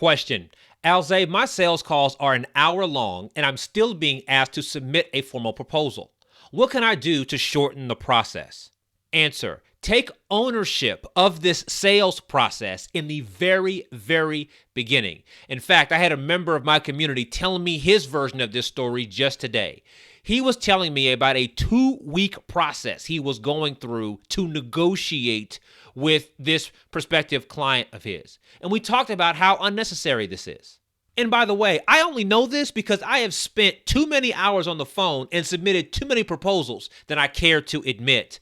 Question. Alze, my sales calls are an hour long and I'm still being asked to submit a formal proposal. What can I do to shorten the process? Answer. Take ownership of this sales process in the very, very beginning. In fact, I had a member of my community telling me his version of this story just today. He was telling me about a 2-week process he was going through to negotiate with this prospective client of his. And we talked about how unnecessary this is. And by the way, I only know this because I have spent too many hours on the phone and submitted too many proposals than I care to admit.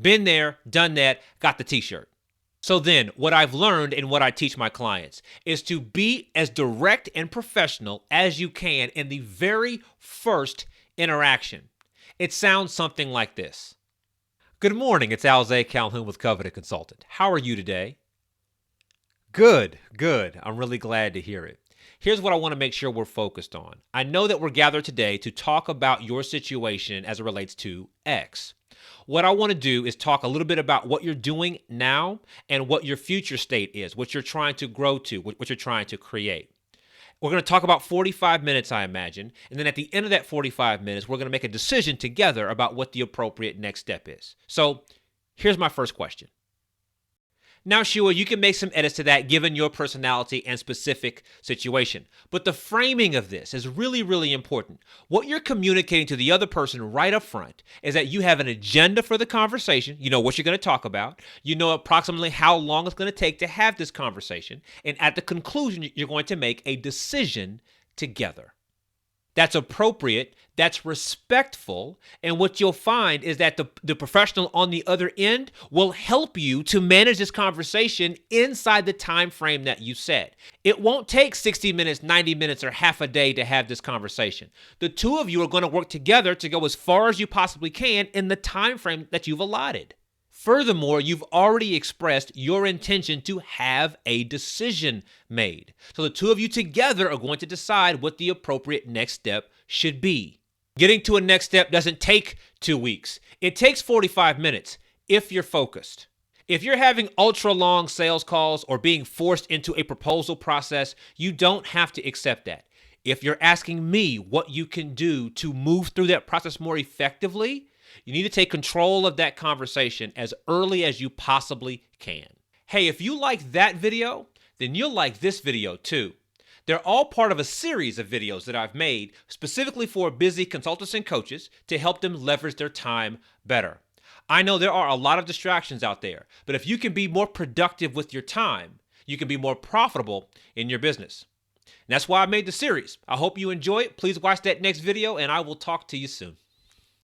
Been there, done that, got the t-shirt. So then, what I've learned and what I teach my clients is to be as direct and professional as you can in the very first interaction. It sounds something like this. Good morning, it's Alze Calhoun with Coveted Consultant. How are you today? Good. I'm really glad to hear it. Here's what I want to make sure we're focused on. I know that we're gathered today to talk about your situation as it relates to X. What I want to do is talk a little bit about what you're doing now and what your future state is, what you're trying to grow to, what you're trying to create. We're going to talk about 45 minutes, I imagine, and then at the end of that 45 minutes, we're going to make a decision together about what the appropriate next step is. So here's my first question. Now, sure, you can make some edits to that given your personality and specific situation. But the framing of this is really, really important. What you're communicating to the other person right up front is that you have an agenda for the conversation. You know what you're going to talk about. You know approximately how long it's going to take to have this conversation. And at the conclusion, you're going to make a decision together. That's appropriate, that's respectful, and what you'll find is that the professional on the other end will help you to manage this conversation inside the time frame that you set. It won't take 60 minutes, 90 minutes, or half a day to have this conversation. The two of you are going to work together to go as far as you possibly can in the time frame that you've allotted. Furthermore, you've already expressed your intention to have a decision made. So the two of you together are going to decide what the appropriate next step should be. Getting to a next step doesn't take 2 weeks. It takes 45 minutes if you're focused. If you're having ultra long sales calls or being forced into a proposal process, you don't have to accept that. If you're asking me what you can do to move through that process more effectively, you need to take control of that conversation as early as you possibly can. Hey, if you like that video, then you'll like this video too. They're all part of a series of videos that I've made specifically for busy consultants and coaches to help them leverage their time better. I know there are a lot of distractions out there, but if you can be more productive with your time, you can be more profitable in your business. And that's why I made the series. I hope you enjoy it. Please watch that next video and I will talk to you soon.